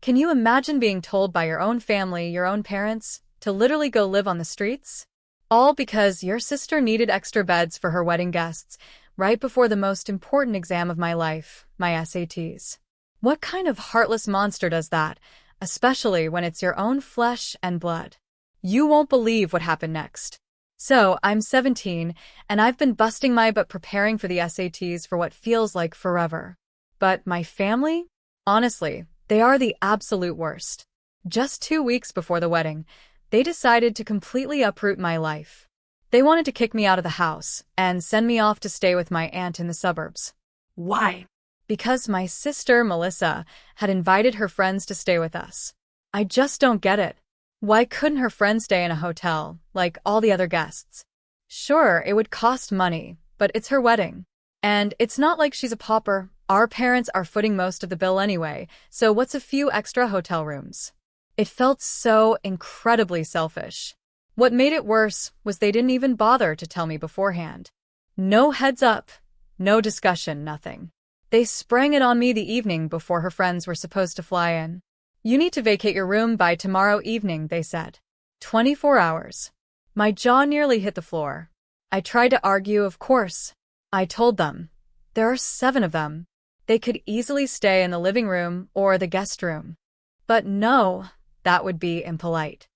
Can you imagine being told by your own family, your own parents, to literally go live on the streets? All because your sister needed extra beds for her wedding guests, right before the most important exam of my life, my SATs. What kind of heartless monster does that, especially when it's your own flesh and blood? You won't believe what happened next. So, I'm 17, and I've been busting my butt preparing for the SATs for what feels like forever. But my family? Honestly, they are the absolute worst. Just 2 weeks before the wedding, they decided to completely uproot my life. They wanted to kick me out of the house and send me off to stay with my aunt in the suburbs. Why? Because my sister, Melissa, had invited her friends to stay with us. I just don't get it. Why couldn't her friends stay in a hotel, like all the other guests? Sure, it would cost money, but it's her wedding. And it's not like she's a pauper. Our parents are footing most of the bill anyway, so what's a few extra hotel rooms? It felt so incredibly selfish. What made it worse was they didn't even bother to tell me beforehand. No heads up, no discussion, nothing. They sprang it on me the evening before her friends were supposed to fly in. You need to vacate your room by tomorrow evening, they said. 24 hours. My jaw nearly hit the floor. I tried to argue, of course. I told them. There are 7 of them. They could easily stay in the living room or the guest room. But no, that would be impolite.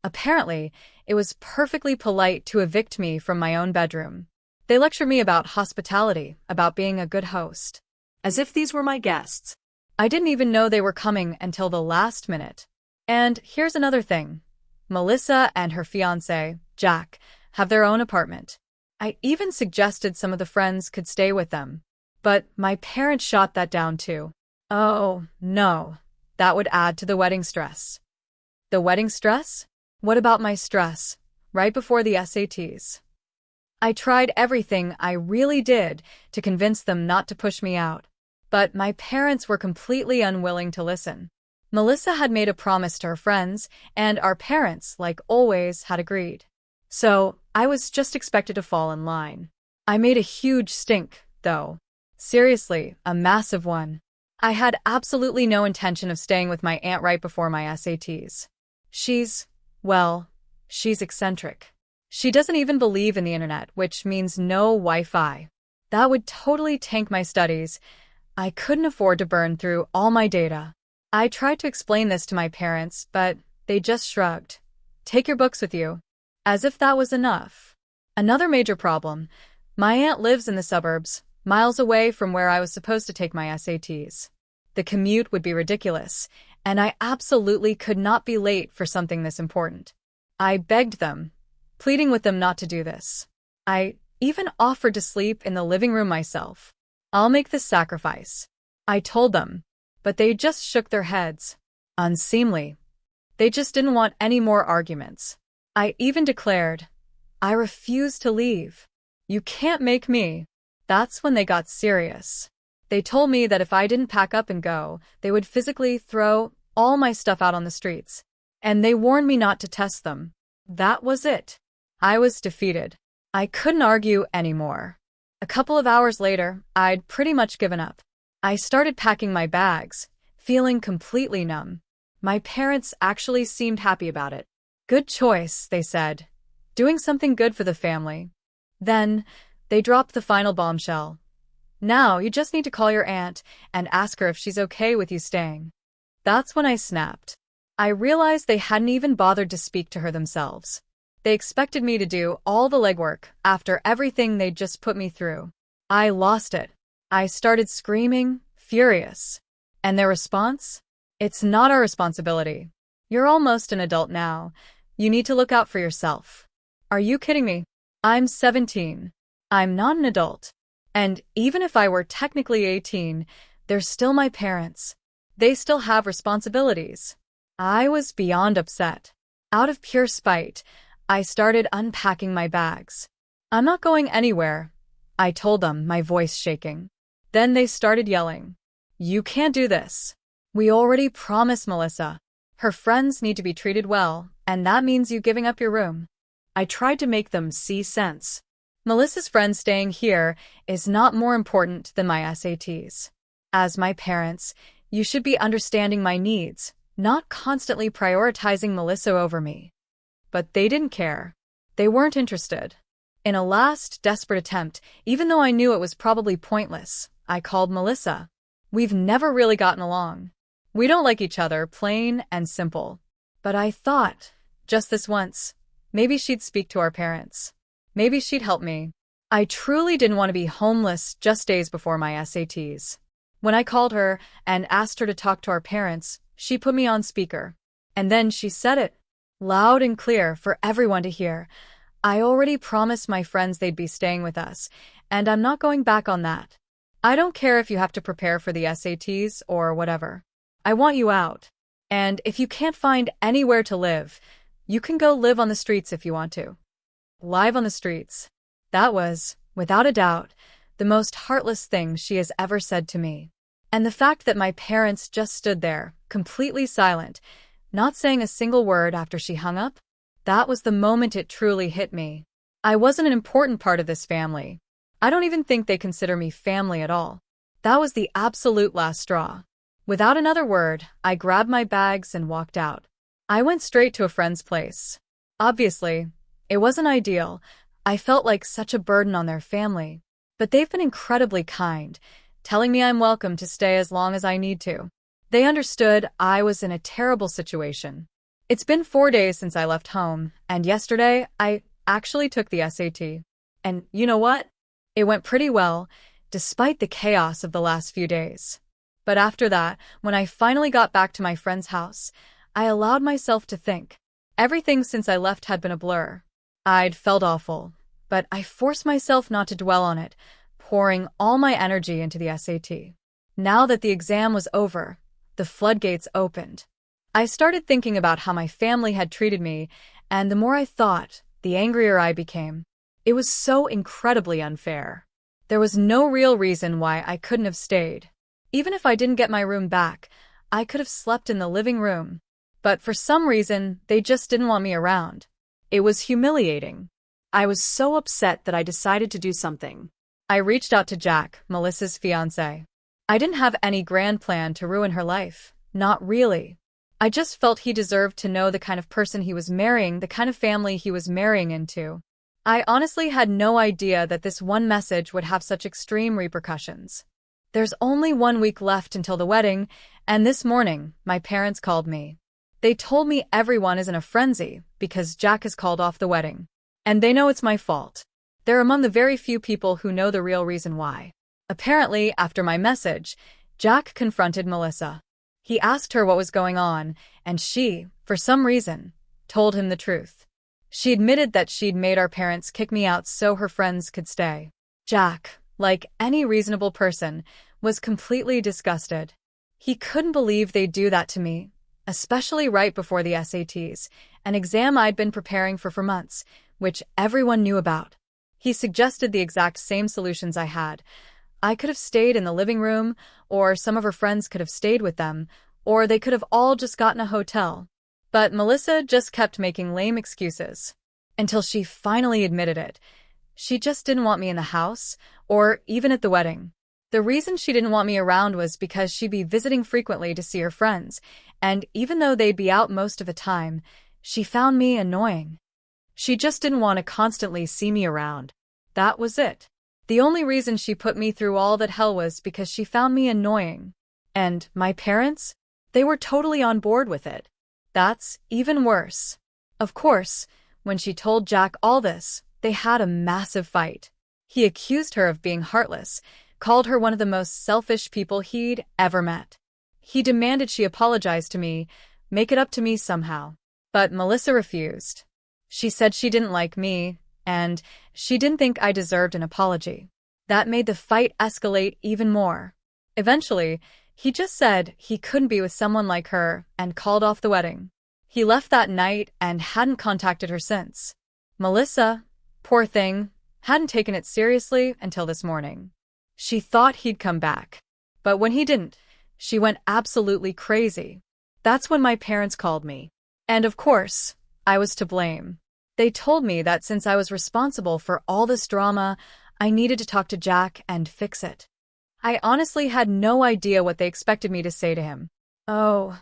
Apparently, it was perfectly polite to evict me from my own bedroom. They lectured me about hospitality, about being a good host. As if these were my guests. I didn't even know they were coming until the last minute. And here's another thing. Melissa and her fiancé, Jack, have their own apartment. I even suggested some of the friends could stay with them. But my parents shot that down too. Oh, no. That would add to the wedding stress. The wedding stress? What about my stress, right before the SATs? I tried everything, I really did, to convince them not to push me out. But my parents were completely unwilling to listen. Melissa had made a promise to her friends, and our parents, like always, had agreed. So, I was just expected to fall in line. I made a huge stink, though. Seriously, a massive one. I had absolutely no intention of staying with my aunt right before my SATs. She's eccentric. She doesn't even believe in the internet, which means no Wi-Fi. That would totally tank my studies. I couldn't afford to burn through all my data. I tried to explain this to my parents, but they just shrugged. Take your books with you. As if that was enough. Another major problem. My aunt lives in the suburbs, miles away from where I was supposed to take my SATs. The commute would be ridiculous, and I absolutely could not be late for something this important. I begged them, pleading with them not to do this. I even offered to sleep in the living room myself. I'll make this sacrifice. I told them, but they just shook their heads. Unseemly. They just didn't want any more arguments. I even declared, I refuse to leave. You can't make me. That's when they got serious. They told me that if I didn't pack up and go, they would physically throw all my stuff out on the streets. And they warned me not to test them. That was it. I was defeated. I couldn't argue anymore. A couple of hours later, I'd pretty much given up. I started packing my bags, feeling completely numb. My parents actually seemed happy about it. Good choice, they said. Doing something good for the family. Then, they dropped the final bombshell. Now, you just need to call your aunt and ask her if she's okay with you staying. That's when I snapped. I realized they hadn't even bothered to speak to her themselves. They expected me to do all the legwork after everything they'd just put me through. I lost it. I started screaming, furious. And their response? It's not our responsibility. You're almost an adult now. You need to look out for yourself. Are you kidding me? I'm 17. I'm not an adult. And even if I were technically 18, they're still my parents. They still have responsibilities. I was beyond upset. Out of pure spite, I started unpacking my bags. I'm not going anywhere, I told them, my voice shaking. Then they started yelling. You can't do this. We already promised Melissa. Her friends need to be treated well, and that means you giving up your room. I tried to make them see sense. Melissa's friend staying here is not more important than my SATs. As my parents, You should be understanding my needs, not constantly prioritizing Melissa over me. But they didn't care. They weren't interested. In a last, desperate attempt, even though I knew it was probably pointless, I called Melissa. We've never really gotten along. We don't like each other, plain and simple. But I thought, just this once, maybe she'd speak to our parents. Maybe she'd help me. I truly didn't want to be homeless just days before my SATs. When I called her and asked her to talk to our parents, she put me on speaker. And then she said it, loud and clear for everyone to hear. I already promised my friends they'd be staying with us, and I'm not going back on that. I don't care if you have to prepare for the SATs or whatever. I want you out. And if you can't find anywhere to live, you can go live on the streets if you want to. Live on the streets. That was, without a doubt, the most heartless thing she has ever said to me. And the fact that my parents just stood there, completely silent, not saying a single word after she hung up, that was the moment it truly hit me. I wasn't an important part of this family. I don't even think they consider me family at all. That was the absolute last straw. Without another word, I grabbed my bags and walked out. I went straight to a friend's place. Obviously, it wasn't ideal. I felt like such a burden on their family. But they've been incredibly kind, telling me I'm welcome to stay as long as I need to. They understood I was in a terrible situation. It's been 4 days since I left home, and yesterday I actually took the SAT. And you know what? It went pretty well, despite the chaos of the last few days. But after that, when I finally got back to my friend's house, I allowed myself to think. Everything since I left had been a blur. I'd felt awful, but I forced myself not to dwell on it, pouring all my energy into the SAT. Now that the exam was over, the floodgates opened. I started thinking about how my family had treated me, and the more I thought, the angrier I became. It was so incredibly unfair. There was no real reason why I couldn't have stayed. Even if I didn't get my room back, I could have slept in the living room. But for some reason, they just didn't want me around. It was humiliating. I was so upset that I decided to do something. I reached out to Jack, Melissa's fiancé. I didn't have any grand plan to ruin her life. Not really. I just felt he deserved to know the kind of person he was marrying, the kind of family he was marrying into. I honestly had no idea that this one message would have such extreme repercussions. There's only 1 week left until the wedding, and this morning, my parents called me. They told me everyone is in a frenzy because Jack has called off the wedding. And they know it's my fault. They're among the very few people who know the real reason why. Apparently, after my message, Jack confronted Melissa. He asked her what was going on, and she, for some reason, told him the truth. She admitted that she'd made our parents kick me out so her friends could stay. Jack, like any reasonable person, was completely disgusted. He couldn't believe they'd do that to me, especially right before the SATs, an exam I'd been preparing for months, which everyone knew about. He suggested the exact same solutions I had. I could have stayed in the living room, or some of her friends could have stayed with them, or they could have all just gotten a hotel. But Melissa just kept making lame excuses. Until she finally admitted it. She just didn't want me in the house, or even at the wedding. The reason she didn't want me around was because she'd be visiting frequently to see her friends, and even though they'd be out most of the time, she found me annoying. She just didn't want to constantly see me around. That was it. The only reason she put me through all that hell was because she found me annoying. And my parents? They were totally on board with it. That's even worse. Of course, when she told Jack all this, they had a massive fight. He accused her of being heartless, called her one of the most selfish people he'd ever met. He demanded she apologize to me, make it up to me somehow. But Melissa refused. She said she didn't like me, and she didn't think I deserved an apology. That made the fight escalate even more. Eventually, he just said he couldn't be with someone like her and called off the wedding. He left that night and hadn't contacted her since. Melissa, poor thing, hadn't taken it seriously until this morning. She thought he'd come back. But when he didn't, she went absolutely crazy. That's when my parents called me. And of course, I was to blame. They told me that since I was responsible for all this drama, I needed to talk to Jack and fix it. I honestly had no idea what they expected me to say to him. "Oh,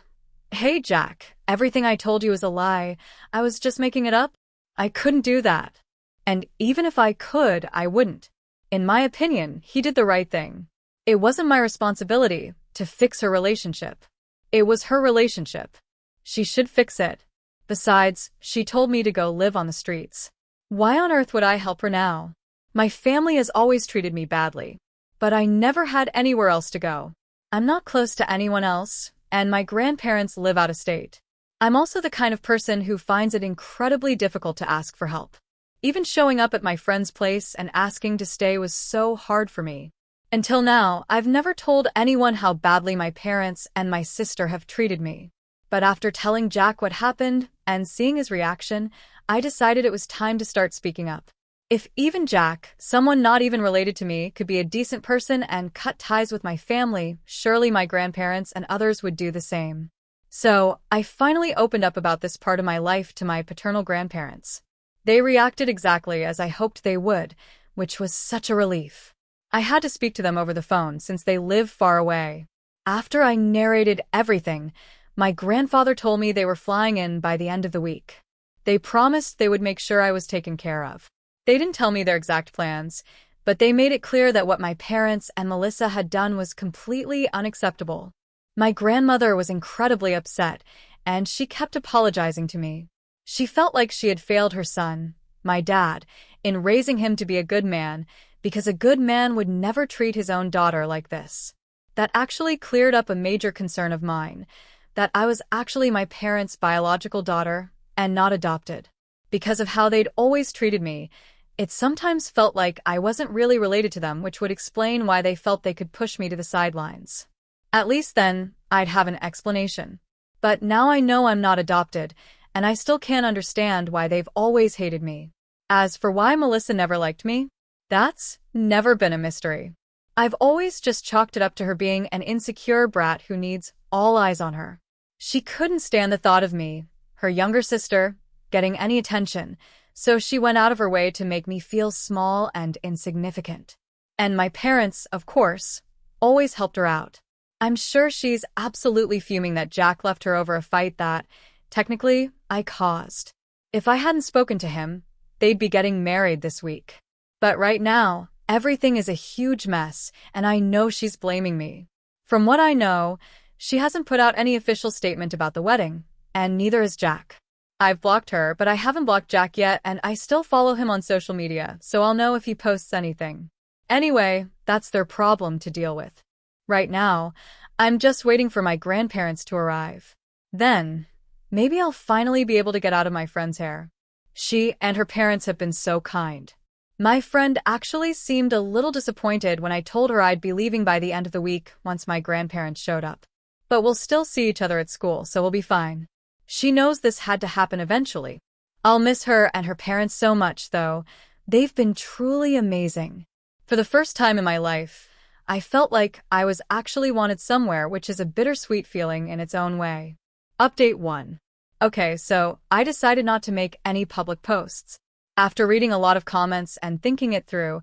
hey Jack, everything I told you is a lie. I was just making it up." I couldn't do that. And even if I could, I wouldn't. In my opinion, he did the right thing. It wasn't my responsibility to fix her relationship. It was her relationship. She should fix it. Besides, she told me to go live on the streets. Why on earth would I help her now? My family has always treated me badly, but I never had anywhere else to go. I'm not close to anyone else, and my grandparents live out of state. I'm also the kind of person who finds it incredibly difficult to ask for help. Even showing up at my friend's place and asking to stay was so hard for me. Until now, I've never told anyone how badly my parents and my sister have treated me. But after telling Jack what happened and seeing his reaction, I decided it was time to start speaking up. If even Jack, someone not even related to me, could be a decent person and cut ties with my family, surely my grandparents and others would do the same. So, I finally opened up about this part of my life to my paternal grandparents. They reacted exactly as I hoped they would, which was such a relief. I had to speak to them over the phone since they live far away. After I narrated everything, my grandfather told me they were flying in by the end of the week. They promised they would make sure I was taken care of. They didn't tell me their exact plans, but they made it clear that what my parents and Melissa had done was completely unacceptable. My grandmother was incredibly upset, and she kept apologizing to me. She felt like she had failed her son, my dad, in raising him to be a good man, because a good man would never treat his own daughter like this. That actually cleared up a major concern of mine, that I was actually my parents' biological daughter and not adopted. Because of how they'd always treated me, it sometimes felt like I wasn't really related to them, which would explain why they felt they could push me to the sidelines. At least then, I'd have an explanation. But now I know I'm not adopted, and I still can't understand why they've always hated me. As for why Melissa never liked me, that's never been a mystery. I've always just chalked it up to her being an insecure brat who needs all eyes on her. She couldn't stand the thought of me, her younger sister, getting any attention, so she went out of her way to make me feel small and insignificant. And my parents, of course, always helped her out. I'm sure she's absolutely fuming that Jack left her over a fight that, technically, I caused. If I hadn't spoken to him, they'd be getting married this week. But right now, everything is a huge mess, and I know she's blaming me. From what I know, she hasn't put out any official statement about the wedding, and neither has Jack. I've blocked her, but I haven't blocked Jack yet, and I still follow him on social media, so I'll know if he posts anything. Anyway, that's their problem to deal with. Right now, I'm just waiting for my grandparents to arrive. Then, maybe I'll finally be able to get out of my friend's hair. She and her parents have been so kind. My friend actually seemed a little disappointed when I told her I'd be leaving by the end of the week once my grandparents showed up. But we'll still see each other at school, so we'll be fine. She knows this had to happen eventually. I'll miss her and her parents so much, though. They've been truly amazing. For the first time in my life, I felt like I was actually wanted somewhere, which is a bittersweet feeling in its own way. Update 1. Okay, so I decided not to make any public posts. After reading a lot of comments and thinking it through,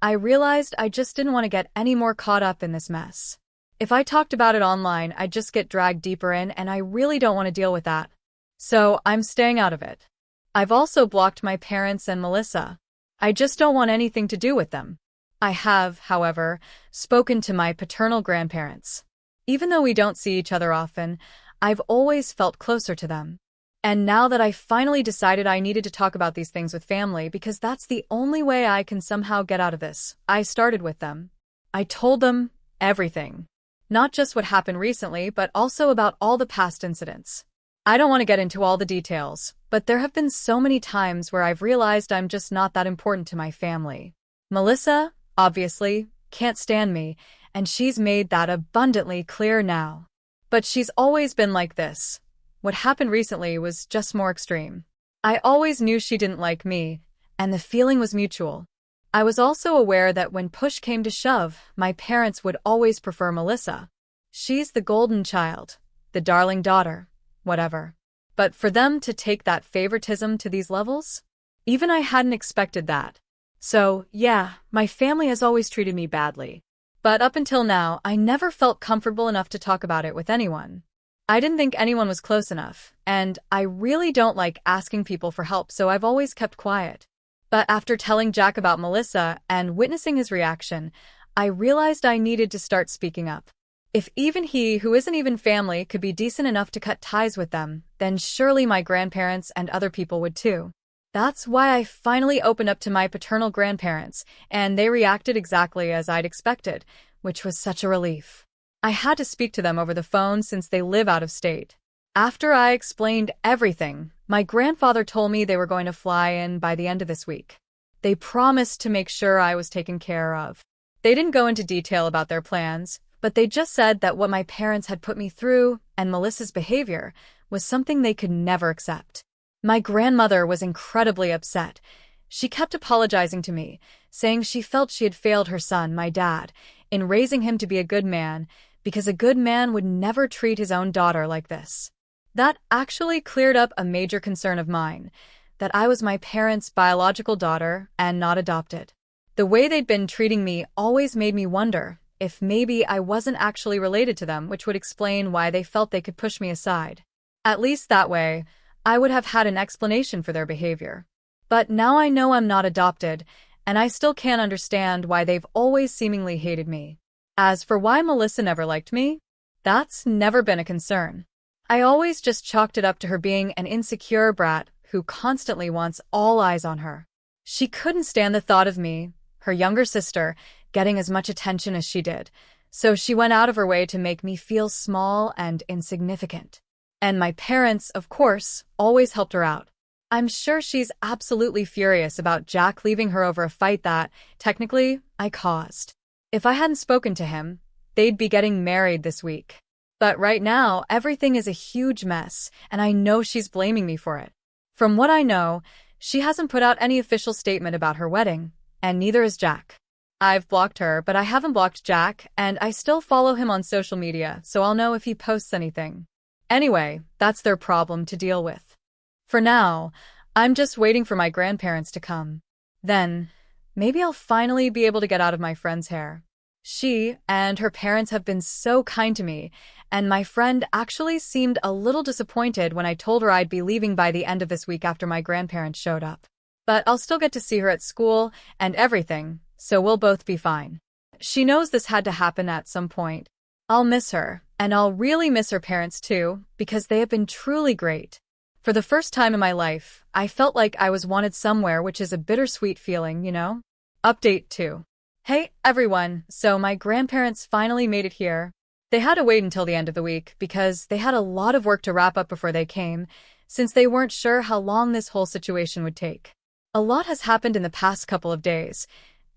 I realized I just didn't want to get any more caught up in this mess. If I talked about it online, I'd just get dragged deeper in, and I really don't want to deal with that. So I'm staying out of it. I've also blocked my parents and Melissa. I just don't want anything to do with them. I have, however, spoken to my paternal grandparents. Even though we don't see each other often, I've always felt closer to them. And now that I finally decided I needed to talk about these things with family because that's the only way I can somehow get out of this, I started with them. I told them everything. Not just what happened recently, but also about all the past incidents. I don't want to get into all the details, but there have been so many times where I've realized I'm just not that important to my family. Melissa, obviously, can't stand me, and she's made that abundantly clear now. But she's always been like this. What happened recently was just more extreme. I always knew she didn't like me, and the feeling was mutual. I was also aware that when push came to shove, my parents would always prefer Melissa. She's the golden child, the darling daughter, whatever. But for them to take that favoritism to these levels? Even I hadn't expected that. So, yeah, my family has always treated me badly. But up until now, I never felt comfortable enough to talk about it with anyone. I didn't think anyone was close enough, and I really don't like asking people for help, so I've always kept quiet. But after telling Jack about Melissa and witnessing his reaction, I realized I needed to start speaking up. If even he, who isn't even family, could be decent enough to cut ties with them, then surely my grandparents and other people would too. That's why I finally opened up to my paternal grandparents, and they reacted exactly as I'd expected, which was such a relief. I had to speak to them over the phone since they live out of state. After I explained everything, my grandfather told me they were going to fly in by the end of this week. They promised to make sure I was taken care of. They didn't go into detail about their plans, but they just said that what my parents had put me through and Melissa's behavior was something they could never accept. My grandmother was incredibly upset. She kept apologizing to me, saying she felt she had failed her son, my dad, in raising him to be a good man, because a good man would never treat his own daughter like this. That actually cleared up a major concern of mine, that I was my parents' biological daughter and not adopted. The way they'd been treating me always made me wonder if maybe I wasn't actually related to them, which would explain why they felt they could push me aside. At least that way, I would have had an explanation for their behavior. But now I know I'm not adopted, and I still can't understand why they've always seemingly hated me. As for why Melissa never liked me, that's never been a concern. I always just chalked it up to her being an insecure brat who constantly wants all eyes on her. She couldn't stand the thought of me, her younger sister, getting as much attention as she did, so she went out of her way to make me feel small and insignificant. And my parents, of course, always helped her out. I'm sure she's absolutely furious about Jack leaving her over a fight that, technically, I caused. If I hadn't spoken to him, they'd be getting married this week. But right now, everything is a huge mess, and I know she's blaming me for it. From what I know, she hasn't put out any official statement about her wedding, and neither has Jack. I've blocked her, but I haven't blocked Jack, and I still follow him on social media, so I'll know if he posts anything. Anyway, that's their problem to deal with. For now, I'm just waiting for my grandparents to come. Then, maybe I'll finally be able to get out of my friend's hair. She and her parents have been so kind to me, and my friend actually seemed a little disappointed when I told her I'd be leaving by the end of this week after my grandparents showed up. But I'll still get to see her at school and everything, so we'll both be fine. She knows this had to happen at some point. I'll miss her, and I'll really miss her parents too, because they have been truly great. For the first time in my life, I felt like I was wanted somewhere, which is a bittersweet feeling, you know? Update 2. Hey, everyone, so my grandparents finally made it here. They had to wait until the end of the week because they had a lot of work to wrap up before they came, since they weren't sure how long this whole situation would take. A lot has happened in the past couple of days.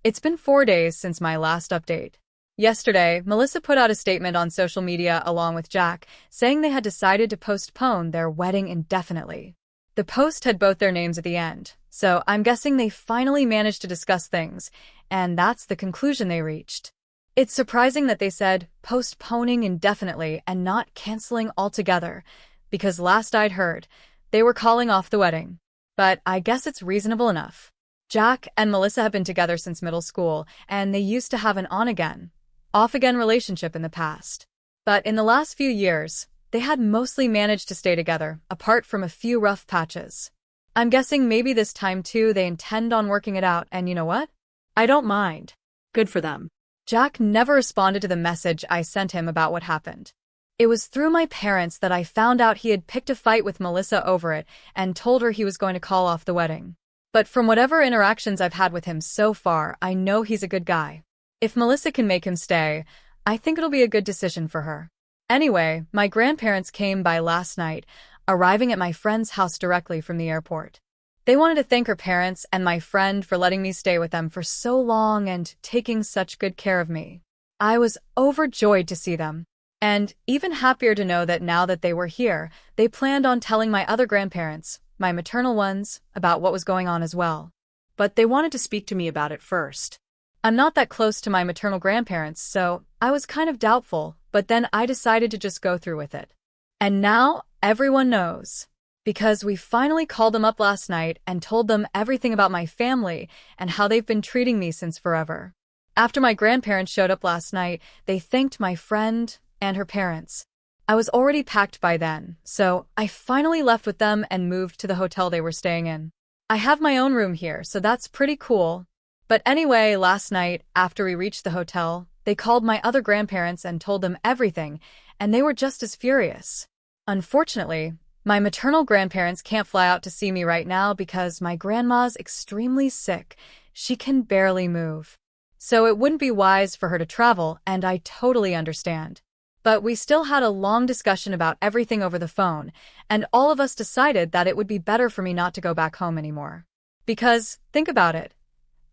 It's been 4 days since my last update. Yesterday, Melissa put out a statement on social media along with Jack, saying they had decided to postpone their wedding indefinitely. The post had both their names at the end, so I'm guessing they finally managed to discuss things, and that's the conclusion they reached. It's surprising that they said postponing indefinitely and not canceling altogether, because last I'd heard, they were calling off the wedding. But I guess it's reasonable enough. Jack and Melissa have been together since middle school, and they used to have an on-again, off-again relationship in the past. But in the last few years, they had mostly managed to stay together, apart from a few rough patches. I'm guessing maybe this time too they intend on working it out, and you know what? I don't mind. Good for them. Jack never responded to the message I sent him about what happened. It was through my parents that I found out he had picked a fight with Melissa over it and told her he was going to call off the wedding. But from whatever interactions I've had with him so far, I know he's a good guy. If Melissa can make him stay, I think it'll be a good decision for her. Anyway, my grandparents came by last night, arriving at my friend's house directly from the airport. They wanted to thank her parents and my friend for letting me stay with them for so long and taking such good care of me. I was overjoyed to see them, and even happier to know that now that they were here, they planned on telling my other grandparents, my maternal ones, about what was going on as well. But they wanted to speak to me about it first. I'm not that close to my maternal grandparents, so I was kind of doubtful, but then I decided to just go through with it. And now everyone knows, because we finally called them up last night and told them everything about my family and how they've been treating me since forever. After my grandparents showed up last night, they thanked my friend and her parents. I was already packed by then, so I finally left with them and moved to the hotel they were staying in. I have my own room here, so that's pretty cool. But anyway, last night, after we reached the hotel, they called my other grandparents and told them everything, and they were just as furious. Unfortunately, my maternal grandparents can't fly out to see me right now because my grandma's extremely sick. She can barely move. So it wouldn't be wise for her to travel, and I totally understand. But we still had a long discussion about everything over the phone, and all of us decided that it would be better for me not to go back home anymore. Because, think about it.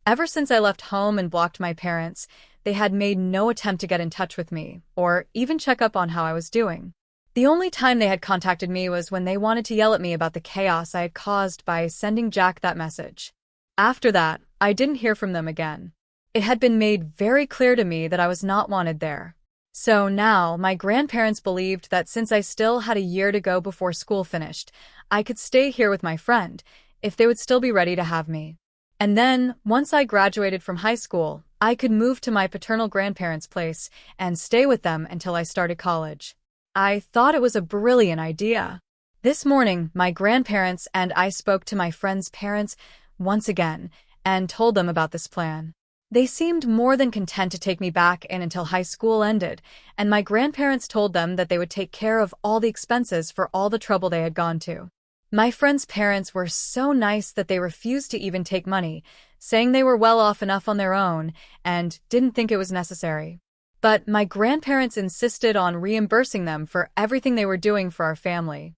Ever since I left home and blocked my parents, they had made no attempt to get in touch with me, or even check up on how I was doing. The only time they had contacted me was when they wanted to yell at me about the chaos I had caused by sending Jack that message. After that, I didn't hear from them again. It had been made very clear to me that I was not wanted there. So now, my grandparents believed that since I still had a year to go before school finished, I could stay here with my friend, if they would still be ready to have me. And then, once I graduated from high school, I could move to my paternal grandparents' place and stay with them until I started college. I thought it was a brilliant idea. This morning, my grandparents and I spoke to my friend's parents once again and told them about this plan. They seemed more than content to take me back in until high school ended, and my grandparents told them that they would take care of all the expenses for all the trouble they had gone to. My friend's parents were so nice that they refused to even take money, saying they were well off enough on their own and didn't think it was necessary. But my grandparents insisted on reimbursing them for everything they were doing for our family.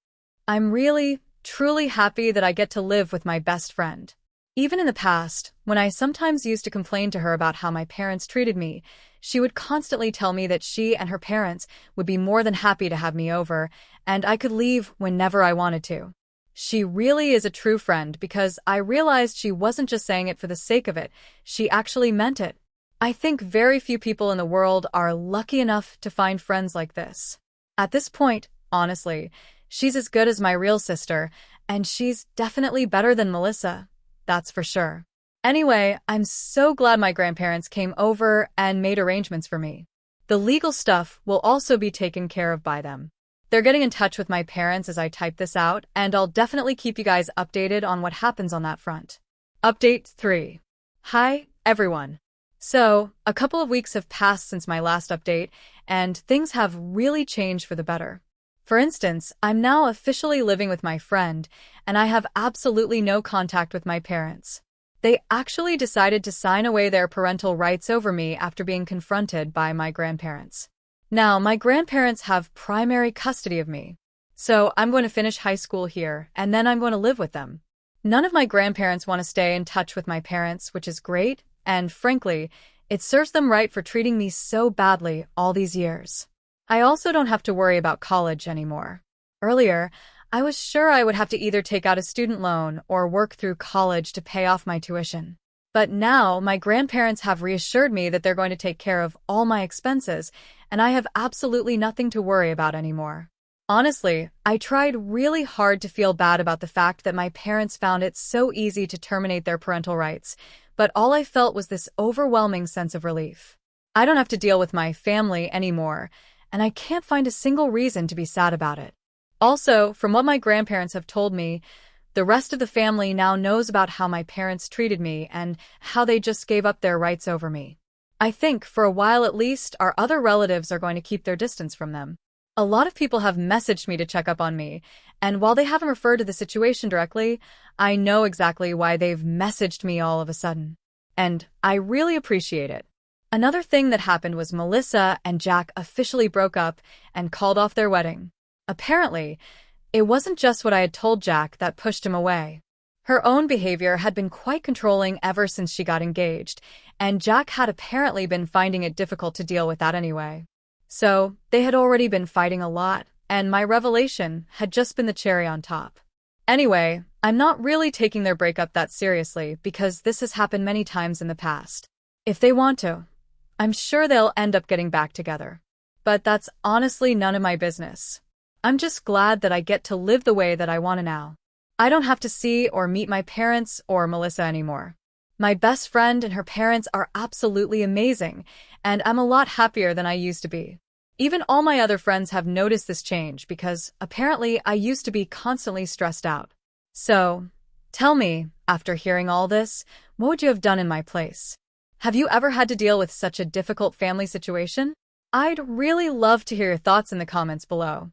I'm really, truly happy that I get to live with my best friend. Even in the past, when I sometimes used to complain to her about how my parents treated me, she would constantly tell me that she and her parents would be more than happy to have me over, and I could leave whenever I wanted to. She really is a true friend because I realized she wasn't just saying it for the sake of it, she actually meant it. I think very few people in the world are lucky enough to find friends like this. At this point, honestly, she's as good as my real sister, and she's definitely better than Melissa. That's for sure. Anyway, I'm so glad my grandparents came over and made arrangements for me. The legal stuff will also be taken care of by them. They're getting in touch with my parents as I type this out, and I'll definitely keep you guys updated on what happens on that front. Update 3. Hi, everyone. So, a couple of weeks have passed since my last update, and things have really changed for the better. For instance, I'm now officially living with my friend, and I have absolutely no contact with my parents. They actually decided to sign away their parental rights over me after being confronted by my grandparents. Now, my grandparents have primary custody of me, so I'm going to finish high school here, and then I'm going to live with them. None of my grandparents want to stay in touch with my parents, which is great, and frankly, it serves them right for treating me so badly all these years. I also don't have to worry about college anymore. Earlier, I was sure I would have to either take out a student loan or work through college to pay off my tuition. But now, my grandparents have reassured me that they're going to take care of all my expenses, and I have absolutely nothing to worry about anymore. Honestly, I tried really hard to feel bad about the fact that my parents found it so easy to terminate their parental rights, but all I felt was this overwhelming sense of relief. I don't have to deal with my family anymore, and I can't find a single reason to be sad about it. Also, from what my grandparents have told me, the rest of the family now knows about how my parents treated me and how they just gave up their rights over me. I think, for a while at least, our other relatives are going to keep their distance from them. A lot of people have messaged me to check up on me, and while they haven't referred to the situation directly, I know exactly why they've messaged me all of a sudden. And I really appreciate it. Another thing that happened was Melissa and Jack officially broke up and called off their wedding. Apparently, it wasn't just what I had told Jack that pushed him away. Her own behavior had been quite controlling ever since she got engaged, and Jack had apparently been finding it difficult to deal with that anyway. So, they had already been fighting a lot, and my revelation had just been the cherry on top. Anyway, I'm not really taking their breakup that seriously because this has happened many times in the past. If they want to, I'm sure they'll end up getting back together. But that's honestly none of my business. I'm just glad that I get to live the way that I want to now. I don't have to see or meet my parents or Melissa anymore. My best friend and her parents are absolutely amazing, and I'm a lot happier than I used to be. Even all my other friends have noticed this change because apparently I used to be constantly stressed out. So, tell me, after hearing all this, what would you have done in my place? Have you ever had to deal with such a difficult family situation? I'd really love to hear your thoughts in the comments below.